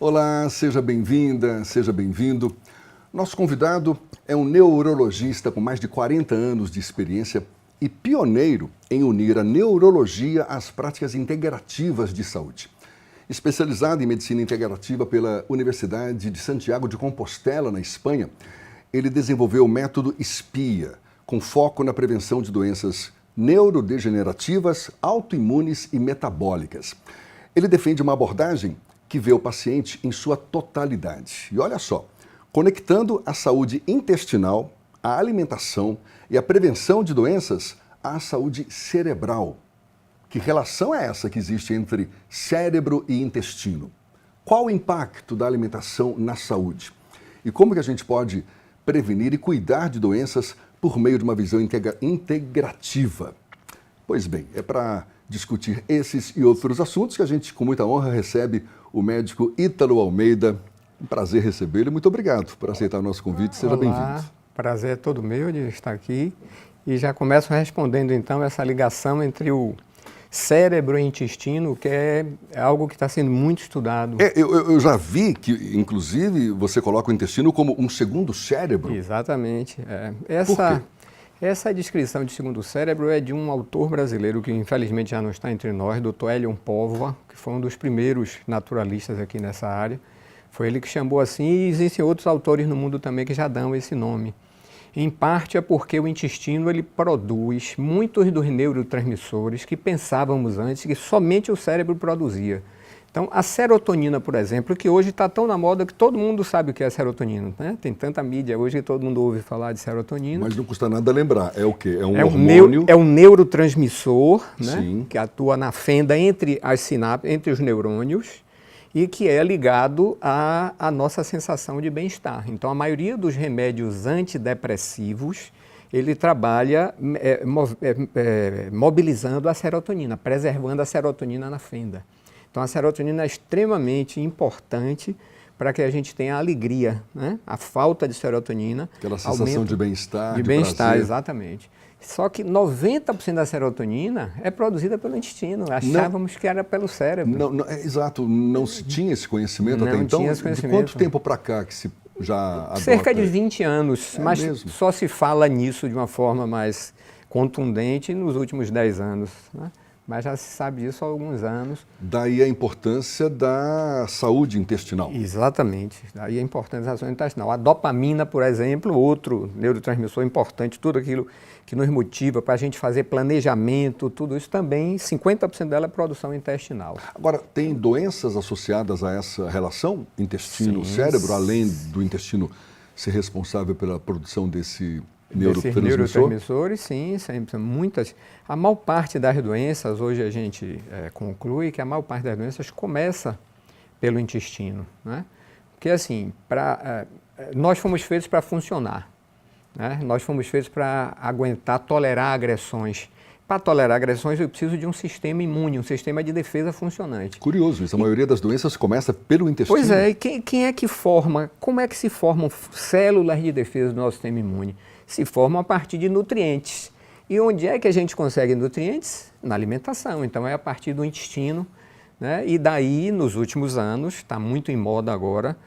Olá, seja bem-vinda, seja bem-vindo. Nosso convidado é um neurologista com mais de 40 anos de experiência e pioneiro em unir a neurologia às práticas integrativas de saúde. Especializado em medicina integrativa pela Universidade de Santiago de Compostela, na Espanha, ele desenvolveu o método SPIA, com foco na prevenção de doenças neurodegenerativas, autoimunes e metabólicas. Ele defende uma abordagem que vê o paciente em sua totalidade. E olha só, conectando a saúde intestinal, a alimentação e a prevenção de doenças à saúde cerebral. Que relação é essa que existe entre cérebro e intestino? Qual o impacto da alimentação na saúde? E como que a gente pode prevenir e cuidar de doenças por meio de uma visão integrativa? Pois bem, é para discutir esses e outros assuntos que a gente, com muita honra, recebe o médico Ítalo Almeida. Um prazer recebê-lo e muito obrigado por aceitar o nosso convite. Seja bem-vindo. Prazer é todo meu de estar aqui. E já começo respondendo, então, essa ligação entre o cérebro e intestino, que é algo que está sendo muito estudado. Eu já vi que, inclusive, você coloca o intestino como um segundo cérebro. Exatamente. Por quê? Essa descrição de segundo cérebro é de um autor brasileiro que infelizmente já não está entre nós, Dr. Elion Póvoa, que foi um dos primeiros naturalistas aqui nessa área. Foi ele que chamou assim, e existem outros autores no mundo também que já dão esse nome. Em parte é porque o intestino ele produz muitos dos neurotransmissores que pensávamos antes que somente o cérebro produzia. Então, a serotonina, por exemplo, que hoje está tão na moda que todo mundo sabe o que é serotonina, né? Tem tanta mídia hoje que todo mundo ouve falar de serotonina. Mas não custa nada lembrar, é o quê? É um hormônio? É um neurotransmissor, né? Sim. Que atua na fenda entre as sinapses, entre os neurônios, e que é ligado à nossa sensação de bem-estar. Então, a maioria dos remédios antidepressivos, ele trabalha mobilizando a serotonina, preservando a serotonina na fenda. Então, a serotonina é extremamente importante para que a gente tenha alegria, né? A falta de serotonina... Aquela sensação de bem-estar, de bem-estar, exatamente. Só que 90% da serotonina é produzida pelo intestino. Achávamos que era pelo cérebro. Exato, não se tinha esse conhecimento até não então. Tinha esse conhecimento. De quanto tempo para cá que se já adota? Cerca de 20 anos, mas mesmo? Só se fala nisso de uma forma mais contundente nos últimos 10 anos, né? Mas já se sabe disso há alguns anos. Daí a importância da saúde intestinal. Exatamente, daí a importância da saúde intestinal. A dopamina, por exemplo, outro neurotransmissor importante, tudo aquilo que nos motiva para a gente fazer planejamento, tudo isso também, 50% dela é produção intestinal. Agora, tem doenças associadas a essa relação intestino-cérebro, além do intestino ser responsável pela produção desse neurotransmissores, sim, sempre muitas. A maior parte das doenças, hoje a gente conclui que a maior parte das doenças começa pelo intestino, né? Porque assim, nós fomos feitos para funcionar, né? Nós fomos feitos para aguentar, tolerar agressões. Para tolerar agressões eu preciso de um sistema imune, um sistema de defesa funcionante. Curioso isso, a maioria das doenças começa pelo intestino. Pois é, e quem é que forma, como é que se formam células de defesa do nosso sistema imune? Se formam a partir de nutrientes. E onde é que a gente consegue nutrientes? Na alimentação. Então é a partir do intestino, né? E daí, nos últimos anos, está muito em moda agora,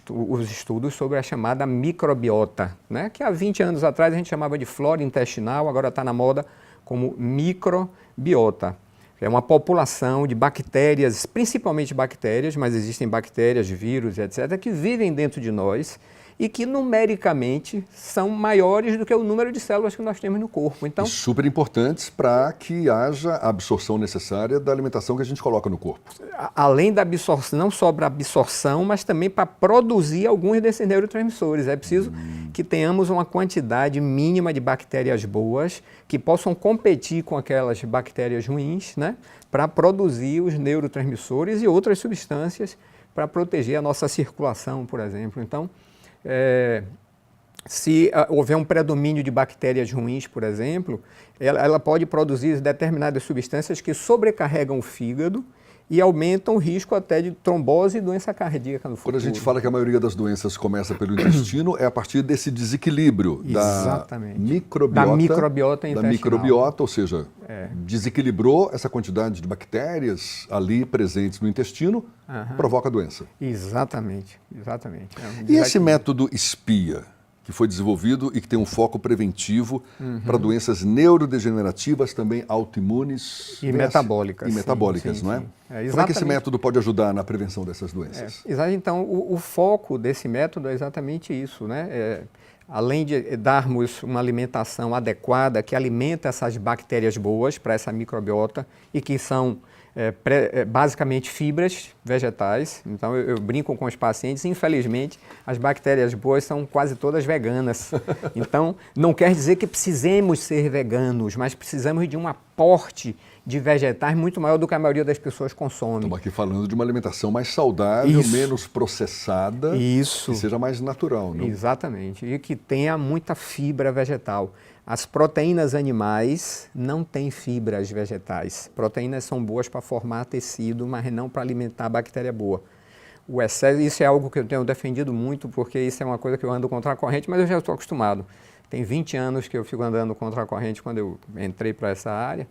os estudos sobre a chamada microbiota, né? Que há 20 anos atrás a gente chamava de flora intestinal, agora está na moda como microbiota. É uma população de bactérias, principalmente bactérias, mas existem bactérias, vírus, etc., que vivem dentro de nós e que numericamente são maiores do que o número de células que nós temos no corpo. Então, e super importantes para que haja a absorção necessária da alimentação que a gente coloca no corpo. Além da absorção, não só para absorção, mas também para produzir alguns desses neurotransmissores. É preciso que tenhamos uma quantidade mínima de bactérias boas que possam competir com aquelas bactérias ruins, né, para produzir os neurotransmissores e outras substâncias para proteger a nossa circulação, por exemplo. Então, se houver um predomínio de bactérias ruins, por exemplo, ela pode produzir determinadas substâncias que sobrecarregam o fígado e aumentam o risco até de trombose e doença cardíaca no futuro. Quando a gente fala que a maioria das doenças começa pelo intestino, é a partir desse desequilíbrio da microbiota intestinal. Ou seja, desequilibrou essa quantidade de bactérias ali presentes no intestino, provoca a doença. Exatamente, exatamente. E esse método SPIA, que foi desenvolvido e que tem um foco preventivo para doenças neurodegenerativas, também autoimunes e metabólicas. E metabólicas, sim, não é? Sim. Como é que esse método pode ajudar na prevenção dessas doenças? Então, o foco desse método é exatamente isso, né? Além de darmos uma alimentação adequada que alimenta essas bactérias boas para essa microbiota e que são basicamente fibras vegetais. Então eu brinco com os pacientes, infelizmente as bactérias boas são quase todas veganas. Então não quer dizer que precisemos ser veganos, mas precisamos de um aporte de vegetais muito maior do que a maioria das pessoas consome. Estamos aqui falando de uma alimentação mais saudável, menos processada, que seja mais natural. Não? Exatamente, e que tenha muita fibra vegetal. As proteínas animais não têm fibras vegetais. Proteínas são boas para formar tecido, mas não para alimentar a bactéria boa. O excesso, isso é algo que eu tenho defendido muito, porque isso é uma coisa que eu ando contra a corrente, mas eu já estou acostumado. Tem 20 anos que eu fico andando contra a corrente quando eu entrei para essa área.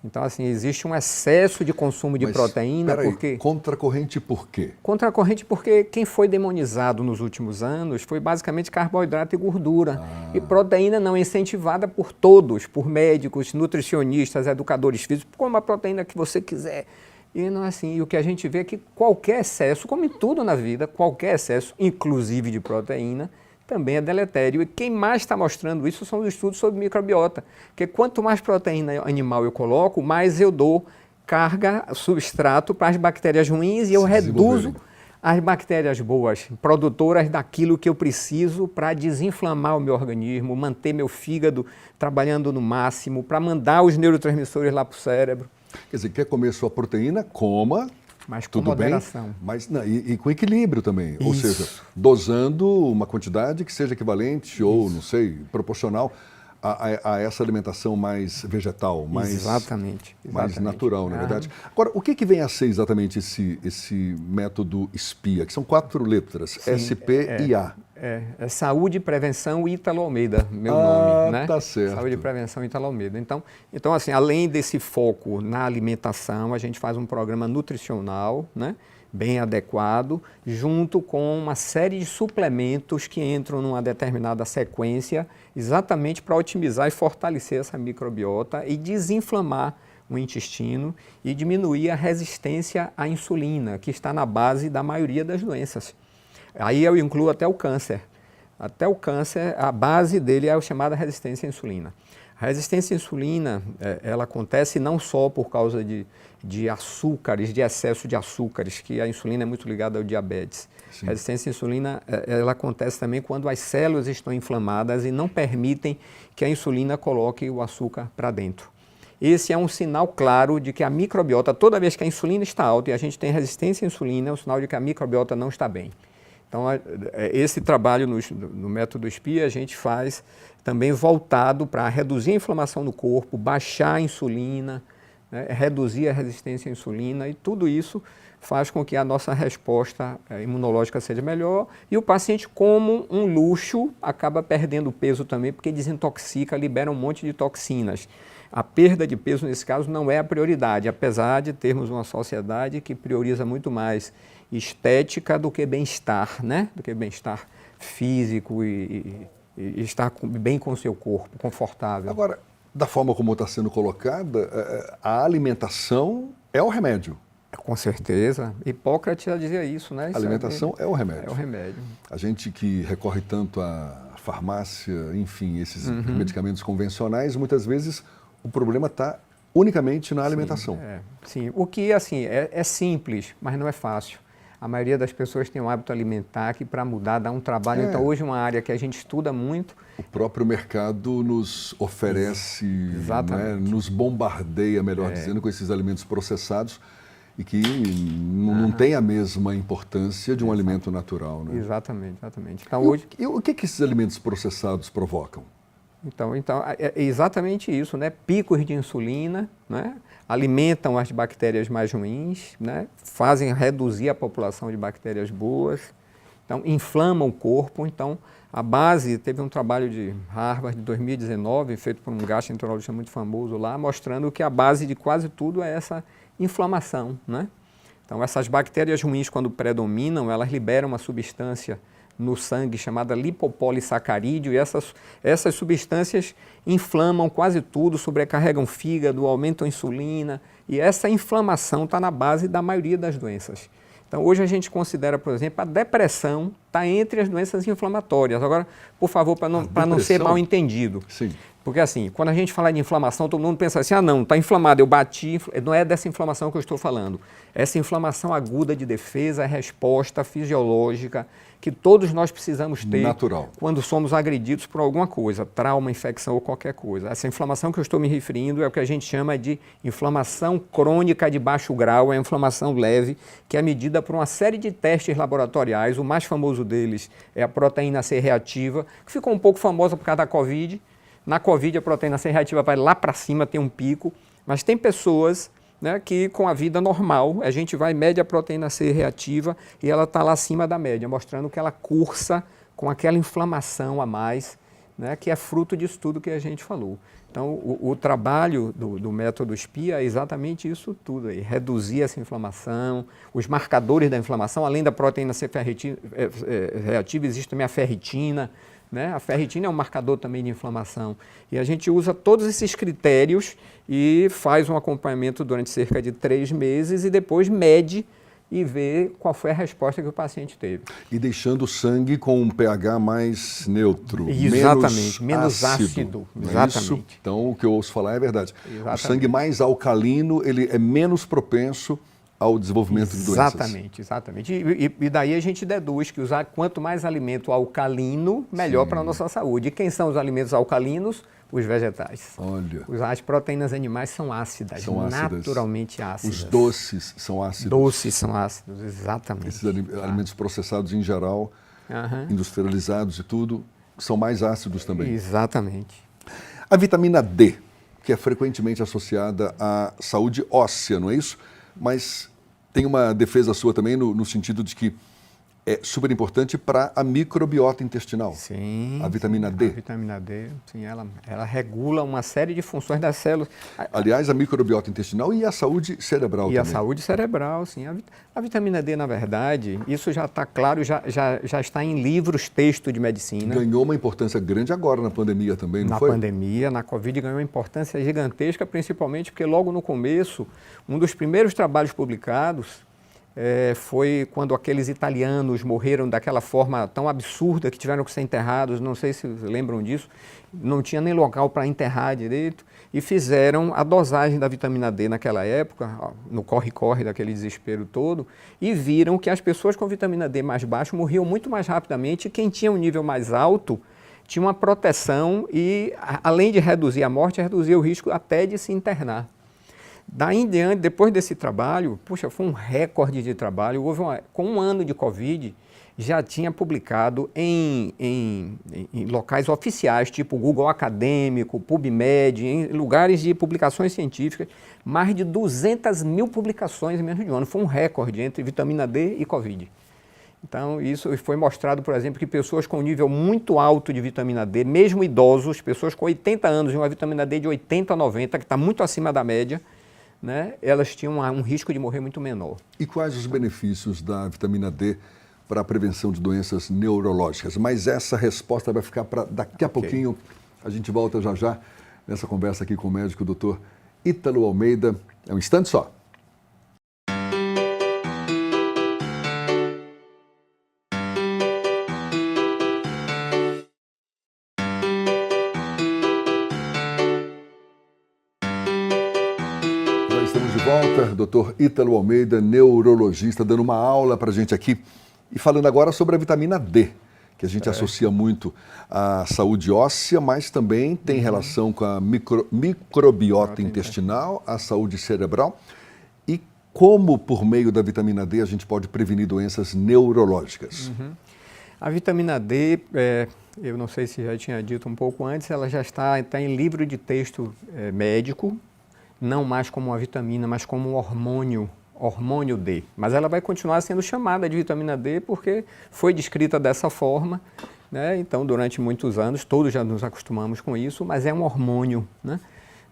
Então, assim, existe um excesso de consumo de proteína. Porque contra a corrente por quê? Contra a corrente porque quem foi demonizado nos últimos anos foi basicamente carboidrato e gordura. E proteína não é incentivada por todos, por médicos, nutricionistas, educadores físicos, como a proteína que você quiser. E não é assim. E o que a gente vê é que qualquer excesso, como em tudo na vida, qualquer excesso, inclusive de proteína, também é deletério. E quem mais está mostrando isso são os estudos sobre microbiota. Porque quanto mais proteína animal eu coloco, mais eu dou carga, substrato para as bactérias ruins e eu reduzo as bactérias boas, produtoras daquilo que eu preciso para desinflamar o meu organismo, manter meu fígado trabalhando no máximo, para mandar os neurotransmissores lá para o cérebro. Quer dizer, quer comer sua proteína, coma. Mas com moderação. Bem, mas, não, e com equilíbrio também. Isso. Ou seja, dosando uma quantidade que seja equivalente ou, não sei, proporcional a essa alimentação mais vegetal, mais natural, na verdade. Agora, o que vem a ser exatamente esse método SPIA, que são 4 letras, S-P-I-A? É Saúde, Prevenção Ítalo Almeida, meu nome, né? Tá certo. Saúde e Prevenção Ítalo Almeida. Então, assim, além desse foco na alimentação, a gente faz um programa nutricional, né? Bem adequado, junto com uma série de suplementos que entram numa determinada sequência, exatamente para otimizar e fortalecer essa microbiota e desinflamar o intestino e diminuir a resistência à insulina, que está na base da maioria das doenças. Aí eu incluo até o câncer. Até o câncer, a base dele é a chamada resistência à insulina. A resistência à insulina, ela acontece não só por causa de açúcares, de excesso de açúcares, que a insulina é muito ligada ao diabetes. Sim. A resistência à insulina, ela acontece também quando as células estão inflamadas e não permitem que a insulina coloque o açúcar para dentro. Esse é um sinal claro de que a microbiota, toda vez que a insulina está alta e a gente tem resistência à insulina, é um sinal de que a microbiota não está bem. Então, esse trabalho no método SPIA a gente faz também voltado para reduzir a inflamação no corpo, baixar a insulina, né, reduzir a resistência à insulina, e tudo isso faz com que a nossa resposta imunológica seja melhor e o paciente, como um luxo, acaba perdendo peso também, porque desintoxica, libera um monte de toxinas. A perda de peso, nesse caso, não é a prioridade, apesar de termos uma sociedade que prioriza muito mais estética do que bem-estar, né? Do que bem-estar físico e estar bem com o seu corpo, confortável. Agora, da forma como está sendo colocada, a alimentação é o remédio. Com certeza. Hipócrates já dizia isso, né? A alimentação é o remédio. É o remédio. A gente que recorre tanto à farmácia, enfim, esses medicamentos convencionais, muitas vezes o problema está unicamente na alimentação. Sim, o que assim, é simples, mas não é fácil. A maioria das pessoas tem um hábito alimentar que para mudar dá um trabalho. Então hoje uma área que a gente estuda muito. O próprio mercado nos oferece, né, nos bombardeia, melhor dizendo, com esses alimentos processados e que não tem a mesma importância de um alimento natural. Né? Exatamente. Então, hoje... o que esses alimentos processados provocam? Então é exatamente isso, né? Picos de insulina, né? Alimentam as bactérias mais ruins, né? Fazem reduzir a população de bactérias boas, então inflamam o corpo. Então a base, teve um trabalho de Harvard de 2019, feito por um gastroenterologista muito famoso lá, mostrando que a base de quase tudo é essa inflamação, né? Então essas bactérias ruins, quando predominam, elas liberam uma substância no sangue chamada lipopolissacarídeo, e essas substâncias inflamam quase tudo, sobrecarregam o fígado, aumentam a insulina, e essa inflamação está na base da maioria das doenças. Então hoje a gente considera, por exemplo, a depressão está entre as doenças inflamatórias. Agora, por favor, para não ser mal entendido. Sim. Porque assim, quando a gente fala de inflamação, todo mundo pensa assim, não, está inflamado, eu bati, não é dessa inflamação que eu estou falando. Essa inflamação aguda de defesa, resposta fisiológica, que todos nós precisamos ter natural, quando somos agredidos por alguma coisa, trauma, infecção ou qualquer coisa. Essa inflamação que eu estou me referindo é o que a gente chama de inflamação crônica de baixo grau, é a inflamação leve, que é medida por uma série de testes laboratoriais. O mais famoso deles é a proteína C reativa, que ficou um pouco famosa por causa da Covid. Na Covid, a proteína C reativa vai lá para cima, tem um pico, mas tem pessoas, né, que com a vida normal, a gente vai medir a proteína C reativa e ela está lá acima da média, mostrando que ela cursa com aquela inflamação a mais, né, que é fruto disso tudo que a gente falou. Então, o trabalho do método SPIA é exatamente isso tudo aí, reduzir essa inflamação, os marcadores da inflamação, além da proteína C reativa, existe também a ferritina, né? A ferritina é um marcador também de inflamação. E a gente usa todos esses critérios e faz um acompanhamento durante cerca de 3 meses e depois mede e vê qual foi a resposta que o paciente teve. E deixando o sangue com um pH mais neutro, exatamente, menos ácido. Exatamente. Isso? Então, o que eu ouço falar é verdade. Exatamente. O sangue mais alcalino, ele é menos propenso ao desenvolvimento de doenças. Exatamente. E daí a gente deduz que usar quanto mais alimento alcalino, melhor para a nossa saúde. E quem são os alimentos alcalinos? Os vegetais. Olha. As proteínas animais são ácidas, naturalmente ácidas. Os doces são ácidos. Doces são ácidos, exatamente. Esses alimentos processados em geral, industrializados e tudo, são mais ácidos também. Exatamente. A vitamina D, que é frequentemente associada à saúde óssea, não é isso? Mas tem uma defesa sua também no sentido de que é super importante para a microbiota intestinal. Sim. A vitamina D. A vitamina D, sim, ela regula uma série de funções das células. Aliás, a microbiota intestinal e a saúde cerebral também. E a saúde cerebral, sim. A vitamina D, na verdade, isso já está claro, já está em livros, texto de medicina. Ganhou uma importância grande agora na pandemia também, não foi? Na pandemia, na Covid, ganhou uma importância gigantesca, principalmente porque logo no começo, um dos primeiros trabalhos publicados foi quando aqueles italianos morreram daquela forma tão absurda que tiveram que ser enterrados, não sei se lembram disso, não tinha nem local para enterrar direito, e fizeram a dosagem da vitamina D naquela época, no corre-corre daquele desespero todo, e viram que as pessoas com vitamina D mais baixo morriam muito mais rapidamente, e quem tinha um nível mais alto tinha uma proteção e, além de reduzir a morte, reduzia o risco até de se internar. Daí em diante, depois desse trabalho, puxa, foi um recorde de trabalho. Com 1 ano de Covid, já tinha publicado em locais oficiais, tipo Google Acadêmico, PubMed, em lugares de publicações científicas, mais de 200 mil publicações em menos de um ano. Foi um recorde entre vitamina D e Covid. Então, isso foi mostrado, por exemplo, que pessoas com nível muito alto de vitamina D, mesmo idosos, pessoas com 80 anos e uma vitamina D de 80 a 90, que está muito acima da média, né, elas tinham um risco de morrer muito menor. E quais os benefícios da vitamina D para a prevenção de doenças neurológicas? Mas essa resposta vai ficar para daqui a pouquinho. A gente volta já nessa conversa aqui com o médico Dr. Ítalo Almeida. É um instante só. Dr. Ítalo Almeida, neurologista, dando uma aula para a gente aqui e falando agora sobre a vitamina D, que a gente associa muito à saúde óssea, mas também tem relação com a microbiota intestinal, a saúde cerebral e como, por meio da vitamina D, a gente pode prevenir doenças neurológicas. A vitamina D, eu não sei se já tinha dito um pouco antes, ela já está em livro de texto médico, não mais como uma vitamina, mas como um hormônio D. Mas ela vai continuar sendo chamada de vitamina D porque foi descrita dessa forma, né? Então, durante muitos anos, todos já nos acostumamos com isso, mas é um hormônio, né?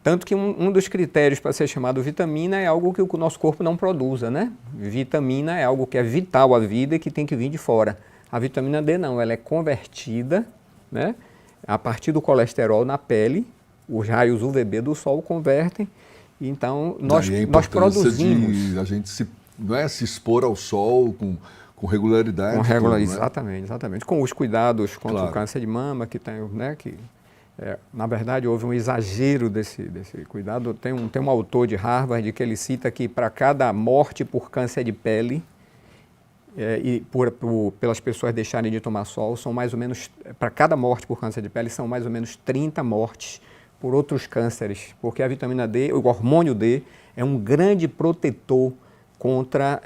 Tanto que um dos critérios para ser chamado vitamina é algo que o nosso corpo não produza, né? Vitamina é algo que é vital à vida e que tem que vir de fora. A vitamina D não, ela é convertida, né, a partir do colesterol na pele, os raios UVB do sol convertem, então nós produzimos. A gente se expor ao sol com regularidade. Exatamente. Com os cuidados contra o câncer de mama, que tem, né, na verdade, houve um exagero desse cuidado. Tem um autor de Harvard que ele cita que para cada morte por câncer de pele, pelas pessoas deixarem de tomar sol, são mais ou menos, para cada morte por câncer de pele, são mais ou menos 30 mortes por outros cânceres, porque a vitamina D, o hormônio D, é um grande protetor contra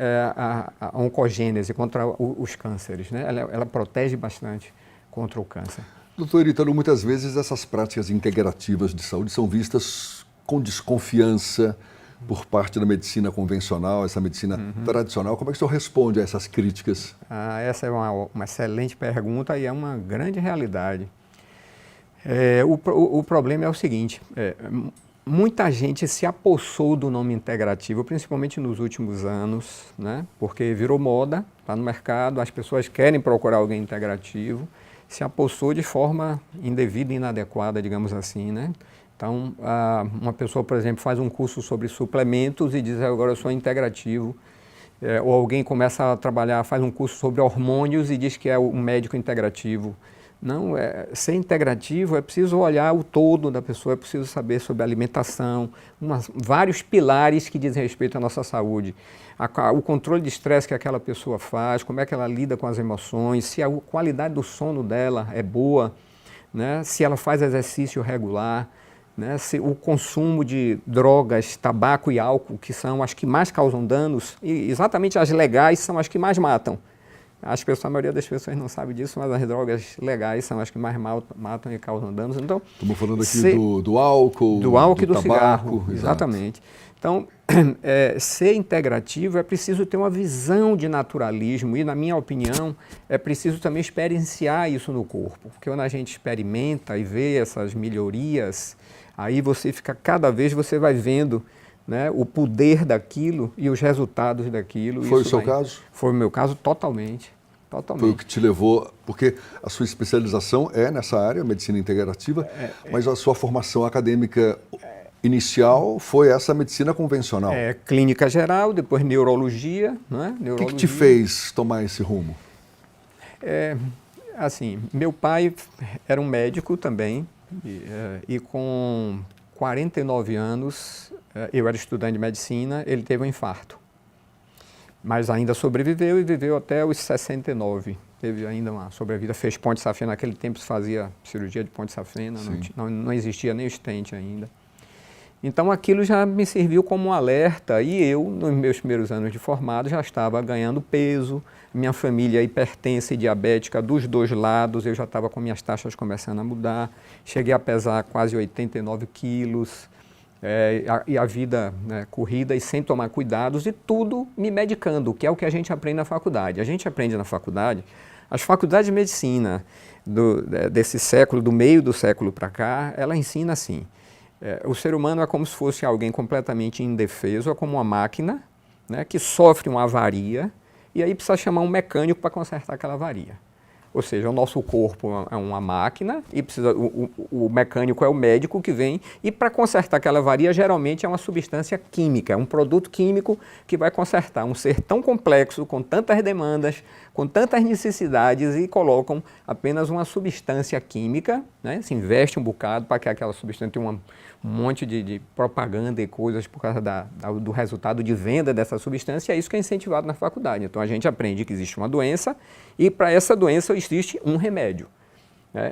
a oncogênese, contra os cânceres, né? Ela protege bastante contra o câncer. Doutor Ítalo, muitas vezes essas práticas integrativas de saúde são vistas com desconfiança por parte da medicina convencional, essa medicina tradicional. Como é que o senhor responde a essas críticas? Essa é uma excelente pergunta e é uma grande realidade. O problema é o seguinte, muita gente se apossou do nome integrativo, principalmente nos últimos anos, né? Porque virou moda, está no mercado, as pessoas querem procurar alguém integrativo, se apossou de forma indevida e inadequada, digamos assim, né? Então, uma pessoa, por exemplo, faz um curso sobre suplementos e diz, agora eu sou integrativo. Ou alguém começa a trabalhar, faz um curso sobre hormônios e diz que é um médico integrativo. Não, ser integrativo é preciso olhar o todo da pessoa, é preciso saber sobre alimentação, vários pilares que dizem respeito à nossa saúde. O controle de estresse que aquela pessoa faz, como é que ela lida com as emoções, se a qualidade do sono dela é boa, né? Se ela faz exercício regular, né? Se o consumo de drogas, tabaco e álcool, que são as que mais causam danos, e exatamente as legais são as que mais matam. A maioria das pessoas não sabe disso, mas as drogas legais são as que mais matam e causam danos. Então, estamos falando aqui do álcool, do álcool e do tabaco, cigarro. Exatamente. Então, ser integrativo é preciso ter uma visão de naturalismo e, na minha opinião, é preciso também experienciar isso no corpo. Porque quando a gente experimenta e vê essas melhorias, aí cada vez você vai vendo, né, o poder daquilo e os resultados daquilo. Foi o seu caso? Foi o meu caso totalmente. Foi o que te levou, porque a sua especialização é nessa área, medicina integrativa, mas a sua formação acadêmica inicial foi essa medicina convencional. Clínica geral, depois neurologia, né? O que te fez tomar esse rumo? Assim, meu pai era um médico também, e com 49 anos, eu era estudante de medicina, ele teve um infarto. Mas ainda sobreviveu e viveu até os 69. Teve ainda uma sobrevida, fez ponte safena. Naquele tempo se fazia cirurgia de ponte safena, não existia nem o stent ainda. Então aquilo já me serviu como um alerta e eu, nos meus primeiros anos de formado, já estava ganhando peso. Minha família é hipertensa e diabética dos dois lados, eu já estava com minhas taxas começando a mudar. Cheguei a pesar quase 89 quilos. E a vida, né, corrida e sem tomar cuidados e tudo me medicando, que é o que a gente aprende na faculdade. A gente aprende na faculdade, as faculdades de medicina desse século, do meio do século para cá, ela ensina assim, o ser humano é como se fosse alguém completamente indefeso, é como uma máquina, né, que sofre uma avaria e aí precisa chamar um mecânico para consertar aquela avaria. Ou seja, o nosso corpo é uma máquina e o mecânico é o médico que vem e para consertar aquela avaria geralmente é uma substância química, é um produto químico que vai consertar um ser tão complexo, com tantas demandas, com tantas necessidades e colocam apenas uma substância química, né? Se investe um bocado para que aquela substância tenha um monte de propaganda e coisas por causa do resultado de venda dessa substância, é isso que é incentivado na faculdade. Então a gente aprende que existe uma doença e para essa doença existe um remédio.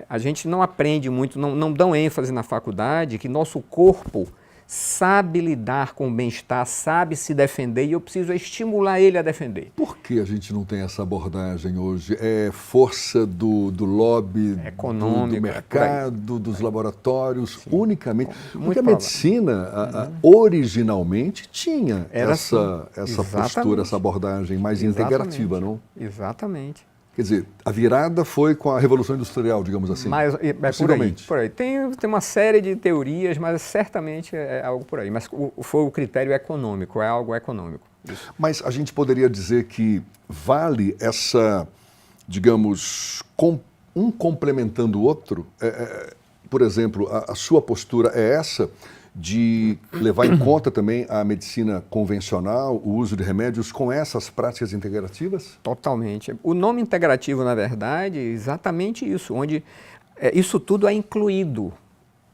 A gente não aprende muito, não dão ênfase na faculdade que nosso corpo sabe lidar com o bem-estar, sabe se defender e eu preciso estimular ele a defender. Por que a gente não tem essa abordagem hoje? É força do lobby, do mercado, dos laboratórios, sim, unicamente? Porque a medicina, originalmente, tinha essa postura, essa abordagem mais integrativa, não? Exatamente. Quer dizer, a virada foi com a Revolução Industrial, digamos assim. Mas por aí. Tem uma série de teorias, mas certamente é algo por aí. Mas foi o critério econômico, é algo econômico. Isso. Mas a gente poderia dizer que vale essa, digamos, um complementando o outro? Por exemplo, a sua postura é essa de levar em conta também a medicina convencional, o uso de remédios com essas práticas integrativas? Totalmente. O nome integrativo, na verdade, é exatamente isso, onde isso tudo é incluído.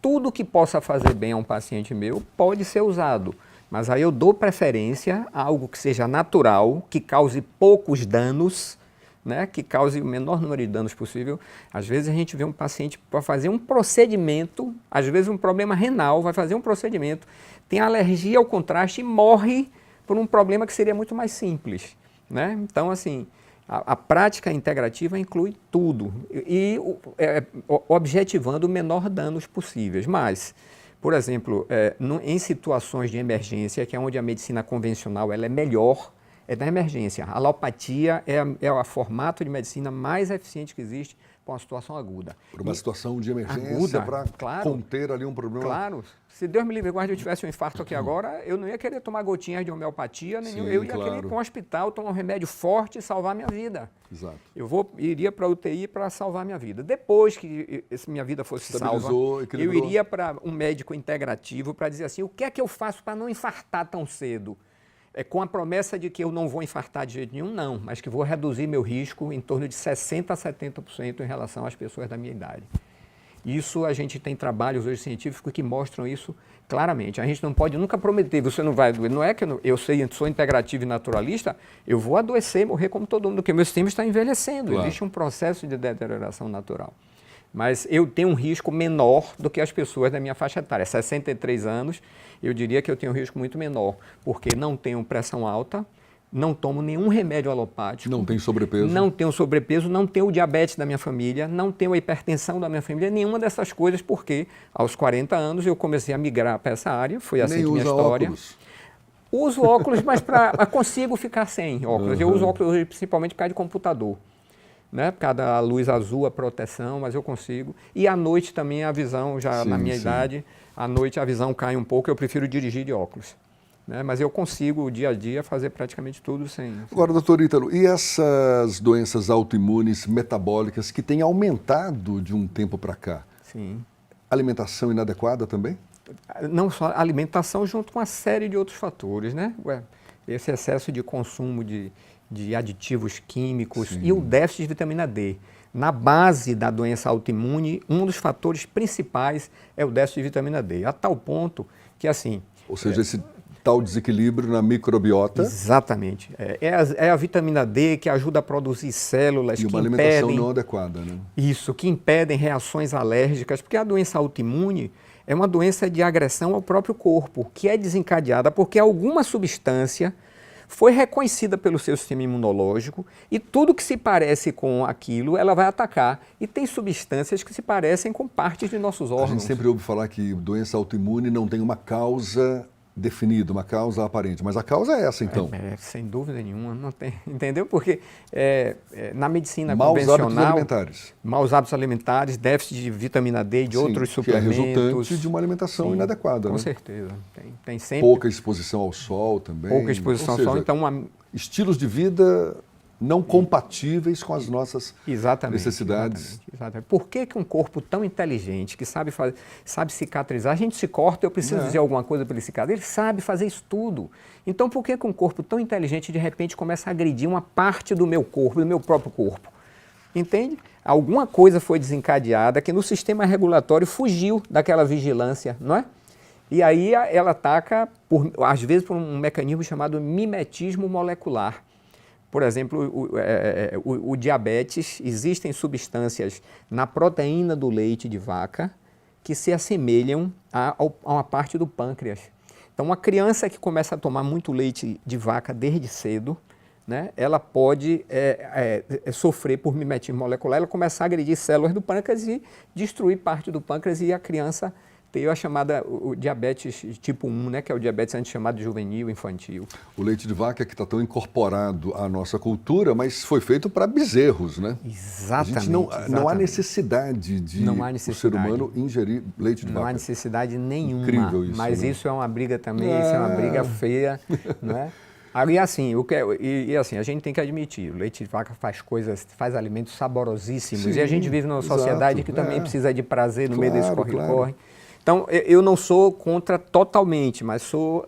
Tudo que possa fazer bem a um paciente meu pode ser usado, mas aí eu dou preferência a algo que seja natural, que cause poucos danos, né, que cause o menor número de danos possível. Às vezes a gente vê um paciente para fazer um procedimento, às vezes um problema renal, vai fazer um procedimento, tem alergia ao contraste e morre por um problema que seria muito mais simples, né? Então, assim, a prática integrativa inclui tudo e objetivando o menor danos possíveis. Mas, por exemplo, em situações de emergência, que é onde a medicina convencional ela é melhor, é da emergência. A alopatia é o formato de medicina mais eficiente que existe para uma situação aguda. Para uma situação de emergência, para conter ali um problema. Claro. Se Deus me livre, guarde, eu tivesse um infarto aqui agora, eu não ia querer tomar gotinhas de homeopatia, eu ia querer ir para um hospital, tomar um remédio forte e salvar minha vida. Exato. Iria para a UTI para salvar minha vida. Depois que minha vida fosse salva, eu iria para um médico integrativo para dizer assim, o que é que eu faço para não infartar tão cedo? Com a promessa de que eu não vou infartar de jeito nenhum, não, mas que vou reduzir meu risco em torno de 60% a 70% em relação às pessoas da minha idade. Isso a gente tem trabalhos hoje científicos que mostram isso claramente. A gente não pode nunca prometer, você não vai, não é que eu sou integrativo e naturalista, eu vou adoecer e morrer como todo mundo, porque meu sistema está envelhecendo, claro. Existe um processo de deterioração natural. Mas eu tenho um risco menor do que as pessoas da minha faixa etária. 63 anos, eu diria que eu tenho um risco muito menor, porque não tenho pressão alta, não tomo nenhum remédio alopático. Não tenho sobrepeso. Não tenho sobrepeso, não tenho o diabetes da minha família, não tenho a hipertensão da minha família, nenhuma dessas coisas, porque aos 40 anos eu comecei a migrar para essa área, foi assim que minha história. Óculos. Uso óculos, mas consigo ficar sem óculos. Eu uso óculos hoje principalmente por causa de computador. Né? Por causa da luz azul, a proteção, mas eu consigo. E à noite também a visão, já na minha idade, à noite a visão cai um pouco, eu prefiro dirigir de óculos. Né? Mas eu consigo, dia a dia, fazer praticamente tudo sem... Agora, doutor Ítalo, e essas doenças autoimunes, metabólicas, que têm aumentado de um tempo para cá? Sim. Alimentação inadequada também? Não só alimentação, junto com uma série de outros fatores, né? Esse excesso de consumo de aditivos químicos. Sim. E o déficit de vitamina D. Na base da doença autoimune, um dos fatores principais é o déficit de vitamina D, a tal ponto que, assim... Ou seja, esse tal desequilíbrio na microbiota... Exatamente. É a vitamina D que ajuda a produzir células que impedem... E uma alimentação não adequada, né? Isso, que impedem reações alérgicas, porque a doença autoimune é uma doença de agressão ao próprio corpo, que é desencadeada porque alguma substância foi reconhecida pelo seu sistema imunológico e tudo que se parece com aquilo, ela vai atacar. E tem substâncias que se parecem com partes de nossos órgãos. A gente sempre ouve falar que doença autoimune não tem uma causa definida, uma causa aparente, mas a causa é essa, então. Sem dúvida nenhuma, não tem, entendeu? Porque na medicina maus convencional... Maus hábitos alimentares. Maus hábitos alimentares, déficit de vitamina D e de outros suplementos. Que é resultante de uma alimentação inadequada. Com né? certeza. Tem sempre... Pouca exposição ao sol também. Pouca exposição ao sol, então... Estilos de vida não compatíveis com as nossas necessidades. Exatamente. Por que um corpo tão inteligente, que sabe cicatrizar, a gente se corta, eu preciso dizer alguma coisa para ele cicatrizar, ele sabe fazer isso tudo. Então por que um corpo tão inteligente de repente começa a agredir uma parte do meu corpo, do meu próprio corpo? Entende? Alguma coisa foi desencadeada que no sistema regulatório fugiu daquela vigilância, não é? E aí ela ataca, às vezes, por um mecanismo chamado mimetismo molecular. Por exemplo, o diabetes, existem substâncias na proteína do leite de vaca que se assemelham a uma parte do pâncreas. Então, uma criança que começa a tomar muito leite de vaca desde cedo, né, ela pode sofrer por mimetismo molecular, ela começar a agredir células do pâncreas e destruir parte do pâncreas e a criança ter a chamada o diabetes tipo 1, né, que é o diabetes antes chamado de juvenil, infantil. O leite de vaca que está tão incorporado à nossa cultura, mas foi feito para bezerros, né? Exatamente. A gente não há necessidade de o ser humano ingerir leite de vaca. Não há necessidade nenhuma. Incrível isso, mas né? isso é uma briga também, isso é uma briga feia, não é? E assim, assim, a gente tem que admitir, o leite de vaca faz alimentos saborosíssimos. Sim, e a gente vive numa sociedade que também precisa de prazer no meio desse corre-corre. Então, eu não sou contra totalmente, mas sou,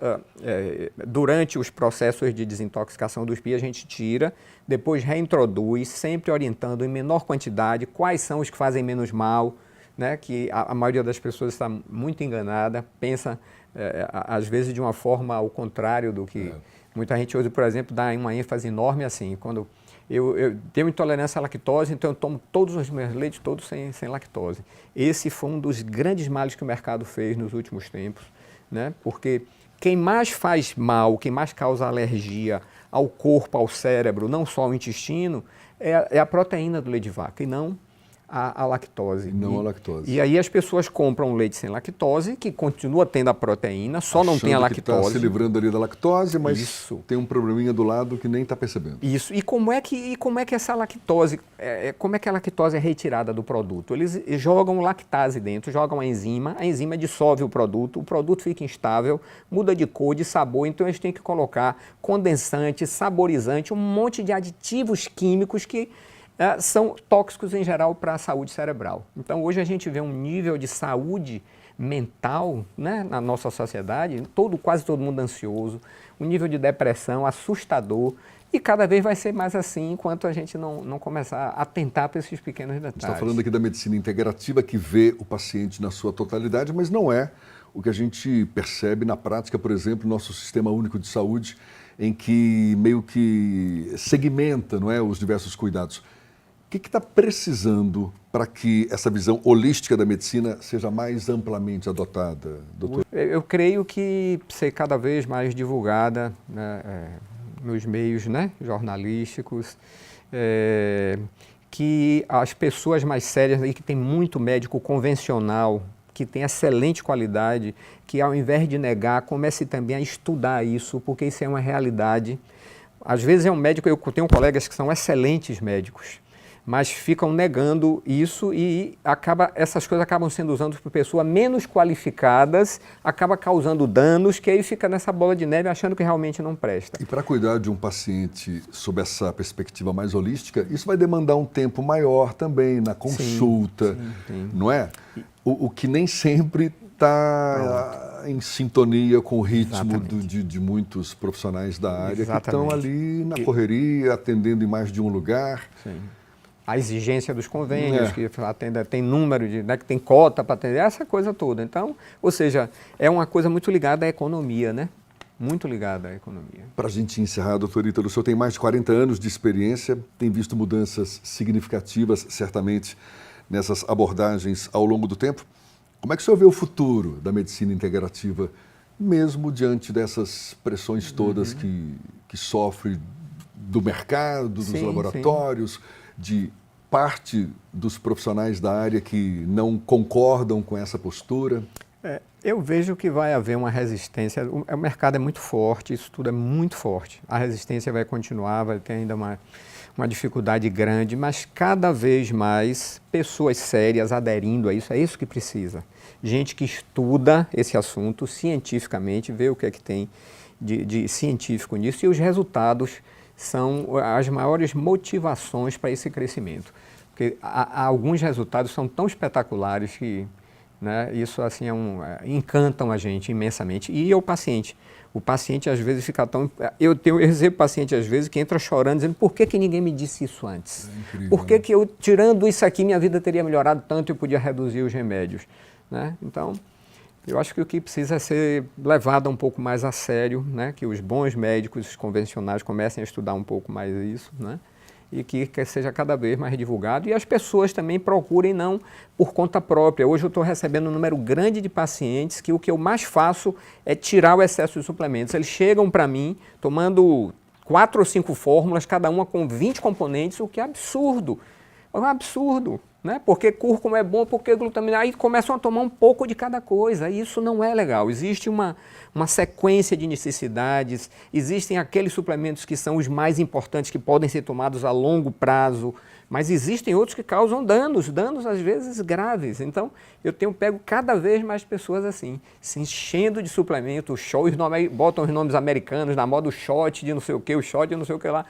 durante os processos de desintoxicação do SPI, a gente tira, depois reintroduz, sempre orientando em menor quantidade quais são os que fazem menos mal, né? Que a maioria das pessoas está muito enganada, pensa, às vezes, de uma forma ao contrário do que... Muita gente hoje, por exemplo, dá uma ênfase enorme assim, quando eu tenho intolerância à lactose, então eu tomo todos os meus leites, todos sem lactose. Esse foi um dos grandes males que o mercado fez nos últimos tempos, né? Porque quem mais faz mal, quem mais causa alergia ao corpo, ao cérebro, não só ao intestino, é a proteína do leite de vaca e não a lactose. Não a lactose. E aí as pessoas compram leite sem lactose, que continua tendo a proteína, só não tem a lactose. Está se livrando ali da lactose, mas tem um probleminha do lado que nem está percebendo. Isso. E como é que essa lactose, como é que a lactose é retirada do produto? Eles jogam lactase dentro, jogam a enzima dissolve o produto fica instável, muda de cor, de sabor, então eles têm que colocar condensante, saborizante, um monte de aditivos químicos que são tóxicos em geral para a saúde cerebral. Então hoje a gente vê um nível de saúde mental, né, na nossa sociedade, quase todo mundo ansioso, um nível de depressão assustador e cada vez vai ser mais assim enquanto a gente não começar a atentar para esses pequenos detalhes. Você está falando aqui da medicina integrativa que vê o paciente na sua totalidade, mas não é o que a gente percebe na prática, por exemplo, no nosso Sistema Único de Saúde, em que meio que segmenta, não é, os diversos cuidados. O que está precisando para que essa visão holística da medicina seja mais amplamente adotada, doutor? Eu creio que ser cada vez mais divulgada, né, nos meios, né, jornalísticos, que as pessoas mais sérias, aí, que tem muito médico convencional, que tem excelente qualidade, que ao invés de negar, comece também a estudar isso, porque isso é uma realidade. Às vezes eu tenho colegas que são excelentes médicos, mas ficam negando isso e essas coisas acabam sendo usadas por pessoas menos qualificadas, acaba causando danos, que aí fica nessa bola de neve achando que realmente não presta. E para cuidar de um paciente sob essa perspectiva mais holística, isso vai demandar um tempo maior também na consulta, sim. Não é? O que nem sempre está em sintonia com o ritmo de muitos profissionais da área que estão ali na correria, atendendo em mais de um lugar. Sim. A exigência dos convênios, que tem número, né, que tem cota para atender, essa coisa toda. Então, ou seja, é uma coisa muito ligada à economia, né? Muito ligada à economia. Para a gente encerrar, doutor Ítalo, o senhor tem mais de 40 anos de experiência, tem visto mudanças significativas, certamente, nessas abordagens ao longo do tempo. Como é que o senhor vê o futuro da medicina integrativa, mesmo diante dessas pressões todas que sofre do mercado, dos laboratórios, de parte dos profissionais da área que não concordam com essa postura? Eu vejo que vai haver uma resistência. O mercado é muito forte, isso tudo é muito forte. A resistência vai continuar, vai ter ainda uma dificuldade grande, mas cada vez mais pessoas sérias aderindo a isso, é isso que precisa. Gente que estuda esse assunto cientificamente, vê o que é que tem de científico nisso e os resultados são as maiores motivações para esse crescimento. Porque alguns resultados são tão espetaculares que, né, isso assim, encantam a gente imensamente. E o paciente às vezes fica tão... Eu recebo paciente às vezes que entra chorando, dizendo por que ninguém me disse isso antes? Incrível, por que eu, tirando isso aqui, minha vida teria melhorado tanto e eu podia reduzir os remédios? Né? Então, eu acho que o que precisa é ser levado um pouco mais a sério, né? Que os bons médicos convencionais comecem a estudar um pouco mais isso, né? e que seja cada vez mais divulgado. E as pessoas também procurem não por conta própria. Hoje eu estou recebendo um número grande de pacientes que o que eu mais faço é tirar o excesso de suplementos. Eles chegam para mim tomando 4 ou 5 fórmulas, cada uma com 20 componentes, o que é absurdo. É um absurdo, né? Porque cúrcuma é bom, porque glutamina... Aí começam a tomar um pouco de cada coisa, e isso não é legal. Existe uma sequência de necessidades, existem aqueles suplementos que são os mais importantes, que podem ser tomados a longo prazo, mas existem outros que causam danos às vezes graves. Então, eu tenho pego cada vez mais pessoas assim, se enchendo de suplemento, botam os nomes americanos, na moda o shot de não sei o que, o shot de não sei o que lá.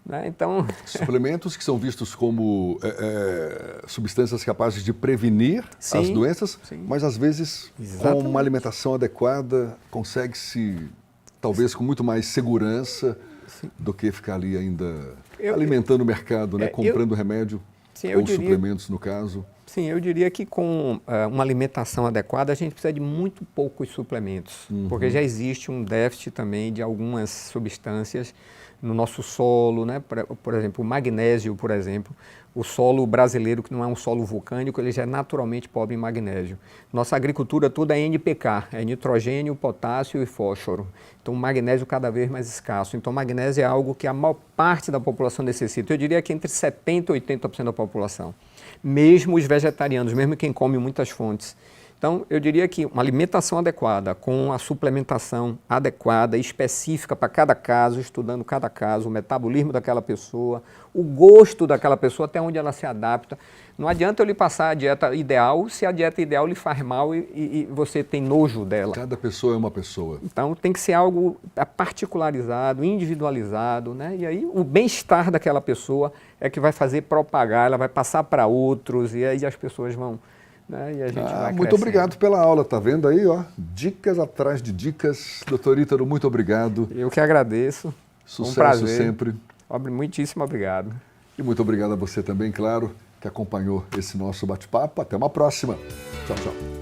Né? Então... Suplementos que são vistos como substâncias capazes de prevenir as doenças, mas às vezes com uma alimentação adequada consegue-se, talvez com muito mais segurança do que ficar ali ainda alimentando o mercado, né? Comprando remédio ou suplementos no caso. Sim, eu diria que com uma alimentação adequada a gente precisa de muito poucos suplementos, porque já existe um déficit também de algumas substâncias no nosso solo, né? Por exemplo, o magnésio, por exemplo, o solo brasileiro, que não é um solo vulcânico, ele já é naturalmente pobre em magnésio. Nossa agricultura toda é NPK, é nitrogênio, potássio e fósforo. Então o magnésio cada vez mais escasso. Então o magnésio é algo que a maior parte da população necessita. Eu diria que entre 70% e 80% da população. Mesmo os vegetarianos, mesmo quem come muitas fontes. Então, eu diria que uma alimentação adequada, com a suplementação adequada, específica para cada caso, estudando cada caso, o metabolismo daquela pessoa, o gosto daquela pessoa, até onde ela se adapta. Não adianta eu lhe passar a dieta ideal se a dieta ideal lhe faz mal e você tem nojo dela. Cada pessoa é uma pessoa. Então, tem que ser algo particularizado, individualizado, né? E aí o bem-estar daquela pessoa é que vai fazer propagar, ela vai passar para outros e aí as pessoas vão... Né? E a gente vai muito obrigado pela aula, tá vendo aí, ó? Dicas atrás de dicas. Doutor Ítalo, muito obrigado. Eu que agradeço. Sucesso um prazer. sempre. Muitíssimo obrigado. E muito obrigado a você também, claro, que acompanhou esse nosso bate-papo. Até uma próxima. Tchau, tchau.